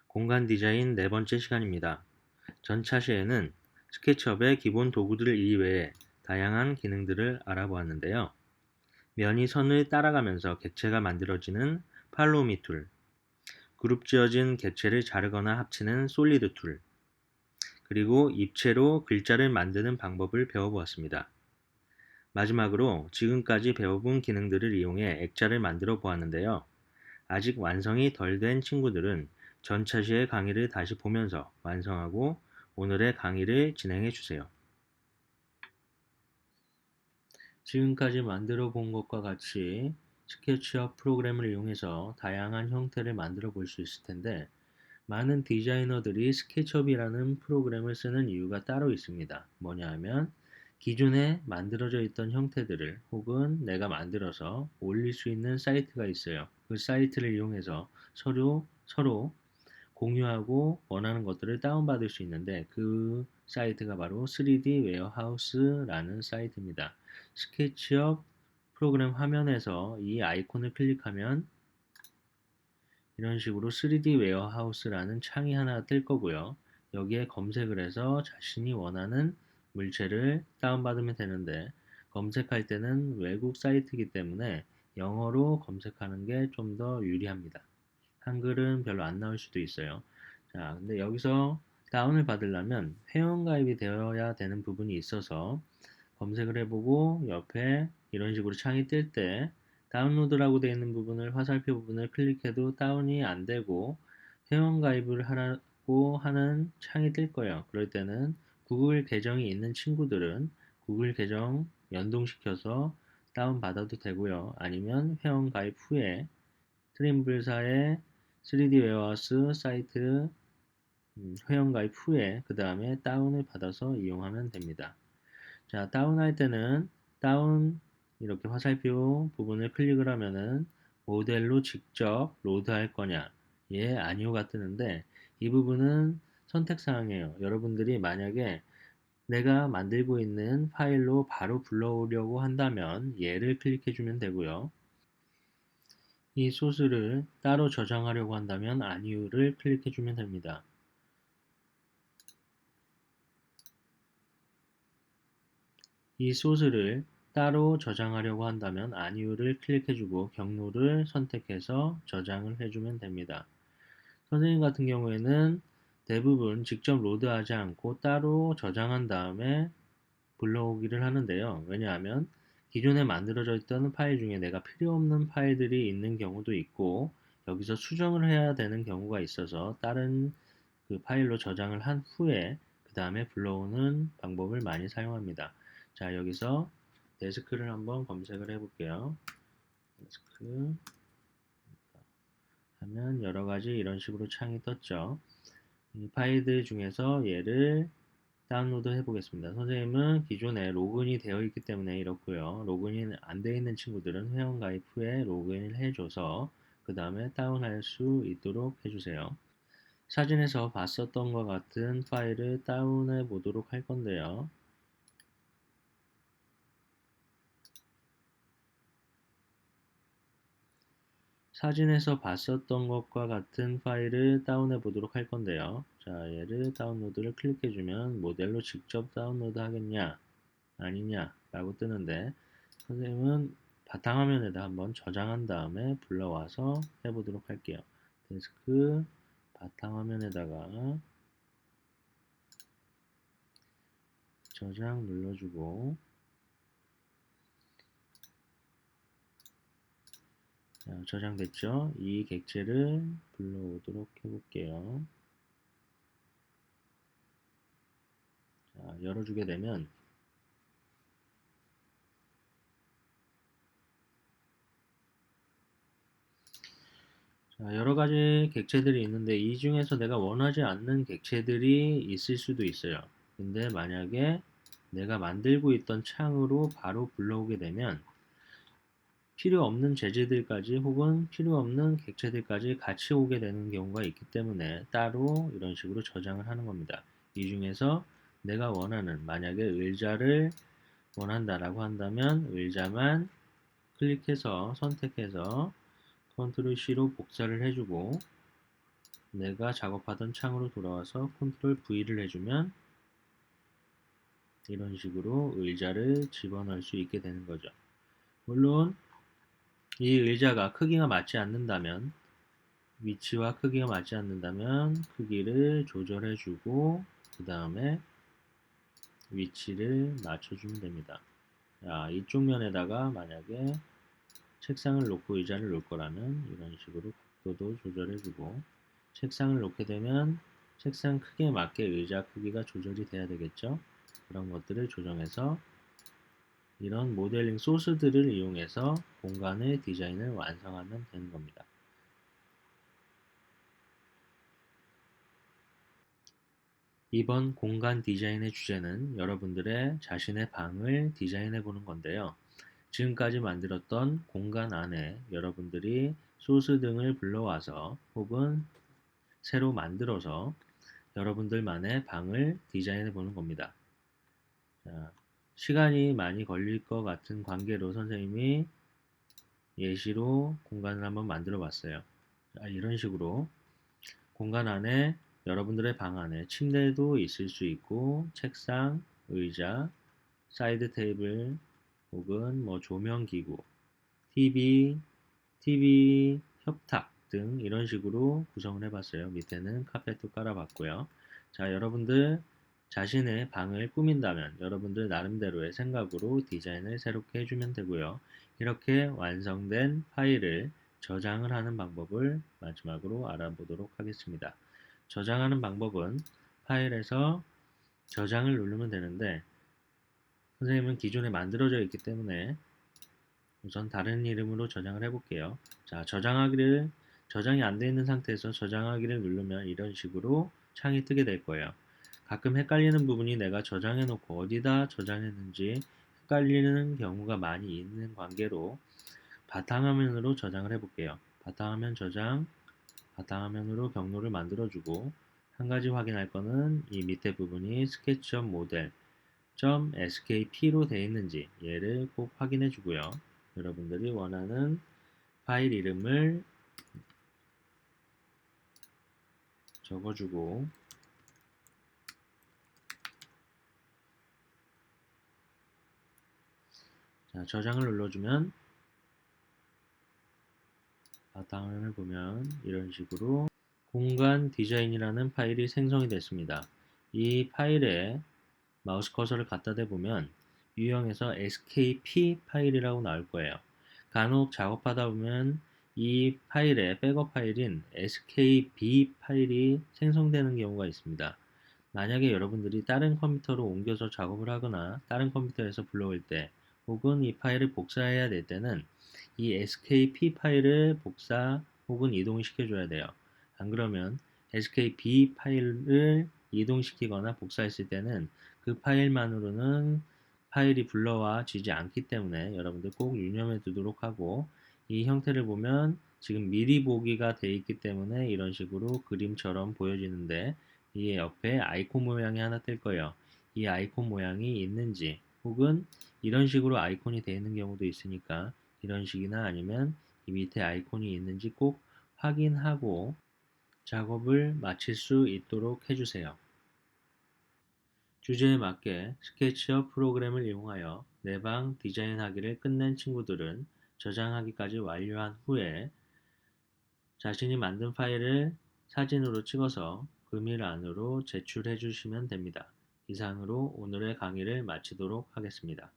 공간 디자인 네 번째 시간입니다. 전 차시에는 스케치업의 기본 도구들 이외에 다양한 기능들을 알아보았는데요. 면이 선을 따라가면서 객체가 만들어지는 팔로우미 툴, 그룹 지어진 객체를 자르거나 합치는 솔리드 툴, 그리고 입체로 글자를 만드는 방법을 배워보았습니다. 마지막으로 지금까지 배워본 기능들을 이용해 액자를 만들어 보았는데요. 아직 완성이 덜 된 친구들은 전차시의 강의를 다시 보면서 완성하고 오늘의 강의를 진행해 주세요. 지금까지 만들어 본 것과 같이 스케치업 프로그램을 이용해서 다양한 형태를 만들어 볼 수 있을 텐데, 많은 디자이너들이 스케치업이라는 프로그램을 쓰는 이유가 따로 있습니다. 뭐냐 하면 기존에 만들어져 있던 형태들을 혹은 내가 만들어서 올릴 수 있는 사이트가 있어요. 그 사이트를 이용해서 서로 공유하고 원하는 것들을 다운받을 수 있는데, 그 사이트가 바로 3D 웨어하우스라는 사이트입니다. 스케치업 프로그램 화면에서 이 아이콘을 클릭하면 이런 식으로 3D 웨어하우스라는 창이 하나 뜰 거고요. 여기에 검색을 해서 자신이 원하는 물체를 다운받으면 되는데, 검색할 때는 외국 사이트이기 때문에 영어로 검색하는 게 좀 더 유리합니다. 한글은 별로 안 나올 수도 있어요. 자, 근데 여기서 다운을 받으려면 회원가입이 되어야 되는 부분이 있어서 검색을 해보고 옆에 이런 식으로 창이 뜰 때 다운로드라고 되어 있는 부분을, 화살표 부분을 클릭해도 다운이 안 되고 회원가입을 하라고 하는 창이 뜰 거예요. 그럴 때는 구글 계정이 있는 친구들은 구글 계정 연동시켜서 다운받아도 되고요. 아니면 회원가입 후에 트림블사의 3D 웨어하우스 사이트 회원가입 후에 그 다음에 다운을 받아서 이용하면 됩니다. 자, 다운할 때는 다운 이렇게 화살표 부분을 클릭을 하면은 모델로 직접 로드할 거냐, 예, 아니요가 뜨는데, 이 부분은 선택사항이에요. 여러분들이 만약에 내가 만들고 있는 파일로 바로 불러오려고 한다면 예를 클릭해 주면 되고요. 이 소스를 따로 저장하려고 한다면 아니요를 클릭해 주면 됩니다. 이 소스를 따로 저장하려고 한다면 아니오를 클릭해주고 경로를 선택해서 저장을 해주면 됩니다. 선생님 같은 경우에는 대부분 직접 로드하지 않고 따로 저장한 다음에 불러오기를 하는데요. 왜냐하면 기존에 만들어져 있던 파일 중에 내가 필요 없는 파일들이 있는 경우도 있고, 여기서 수정을 해야 되는 경우가 있어서 다른 그 파일로 저장을 한 후에 그 다음에 불러오는 방법을 많이 사용합니다. 자, 여기서 데스크를 한번 검색을 해볼게요. 데스크 하면 여러 가지 이런 식으로 창이 떴죠. 이 파일들 중에서 얘를 다운로드 해보겠습니다. 선생님은 기존에 로그인이 되어 있기 때문에 이렇고요. 로그인 안 되어 있는 친구들은 회원가입 후에 로그인을 해줘서 그 다음에 다운할 수 있도록 해주세요. 사진에서 봤었던 것 같은 파일을 다운해 보도록 할 건데요. 사진에서 봤었던 것과 같은 파일을 다운해 보도록 할 건데요. 자, 얘를 다운로드를 클릭해 주면 모델로 직접 다운로드 하겠냐 아니냐 라고 뜨는데, 선생님은 바탕화면에다 한번 저장한 다음에 불러와서 해보도록 할게요. 데스크 바탕화면에다가 저장 눌러주고, 자, 저장됐죠? 이 객체를 불러오도록 해볼게요. 자, 열어주게 되면 자, 여러 가지 객체들이 있는데 이 중에서 내가 원하지 않는 객체들이 있을 수도 있어요. 근데 만약에 내가 만들고 있던 창으로 바로 불러오게 되면 필요 없는 재질들까지 혹은 필요 없는 객체들까지 같이 오게 되는 경우가 있기 때문에 따로 이런 식으로 저장을 하는 겁니다. 이 중에서 내가 원하는, 만약에 의자를 원한다라고 한다면 의자만 클릭해서 선택해서 컨트롤 C로 복사를 해주고, 내가 작업하던 창으로 돌아와서 컨트롤 V를 해주면 이런 식으로 의자를 집어넣을 수 있게 되는 거죠. 물론 이 의자가 크기가 맞지 않는다면, 위치와 크기가 맞지 않는다면 크기를 조절해주고 그 다음에 위치를 맞춰주면 됩니다. 자, 이쪽 면에다가 만약에 책상을 놓고 의자를 놓을 거라면 이런 식으로 각도도 조절해주고, 책상을 놓게 되면 책상 크기에 맞게 의자 크기가 조절이 돼야 되겠죠. 그런 것들을 조정해서 이런 모델링 소스들을 이용해서 공간의 디자인을 완성하면 되는 겁니다. 이번 공간 디자인의 주제는 여러분들의 자신의 방을 디자인해 보는 건데요. 지금까지 만들었던 공간 안에 여러분들이 소스 등을 불러와서 혹은 새로 만들어서 여러분들만의 방을 디자인해 보는 겁니다. 자, 시간이 많이 걸릴 것 같은 관계로 선생님이 예시로 공간을 한번 만들어 봤어요. 자, 이런 식으로 공간 안에 여러분들의 방 안에 침대도 있을 수 있고 책상, 의자, 사이드 테이블 혹은 뭐 조명 기구, TV 협탁 등 이런 식으로 구성을 해봤어요. 밑에는 카펫도 깔아봤고요. 자, 여러분들 자신의 방을 꾸민다면 여러분들 나름대로의 생각으로 디자인을 새롭게 해주면 되고요. 이렇게 완성된 파일을 저장을 하는 방법을 마지막으로 알아보도록 하겠습니다. 저장하는 방법은 파일에서 저장을 누르면 되는데, 선생님은 기존에 만들어져 있기 때문에 우선 다른 이름으로 저장을 해볼게요. 자, 저장이 안 되어 있는 상태에서 저장하기를 누르면 이런 식으로 창이 뜨게 될 거예요. 가끔 헷갈리는 부분이 내가 저장해 놓고 어디다 저장했는지 헷갈리는 경우가 많이 있는 관계로 바탕화면으로 저장을 해볼게요. 바탕화면 저장, 바탕화면으로 경로를 만들어주고, 한 가지 확인할 거는 이 밑에 부분이 스케치업 모델 .skp로 되어 있는지 얘를 꼭 확인해 주고요. 여러분들이 원하는 파일 이름을 적어주고, 자, 저장을 눌러주면 바탕화면을 보면 이런 식으로 공간 디자인이라는 파일이 생성이 됐습니다. 이 파일에 마우스 커서를 갖다 대보면 유형에서 skp 파일이라고 나올 거예요. 간혹 작업하다 보면 이 파일의 백업 파일인 skb 파일이 생성되는 경우가 있습니다. 만약에 여러분들이 다른 컴퓨터로 옮겨서 작업을 하거나 다른 컴퓨터에서 불러올 때 혹은 이 파일을 복사해야 될 때는 이 skp 파일을 복사 혹은 이동을 시켜줘야 돼요. 안 그러면 skb 파일을 이동시키거나 복사했을 때는 그 파일만으로는 파일이 불러와지지 않기 때문에 여러분들 꼭 유념해 두도록 하고, 이 형태를 보면 지금 미리 보기가 돼 있기 때문에 이런 식으로 그림처럼 보여지는데, 이 옆에 아이콘 모양이 하나 뜰 거예요. 이 아이콘 모양이 있는지 혹은 이런 식으로 아이콘이 되어 있는 경우도 있으니까 이런 식이나 아니면 이 밑에 아이콘이 있는지 꼭 확인하고 작업을 마칠 수 있도록 해주세요. 주제에 맞게 스케치업 프로그램을 이용하여 내 방 디자인하기를 끝낸 친구들은 저장하기까지 완료한 후에 자신이 만든 파일을 사진으로 찍어서 금일 안으로 제출해 주시면 됩니다. 이상으로 오늘의 강의를 마치도록 하겠습니다.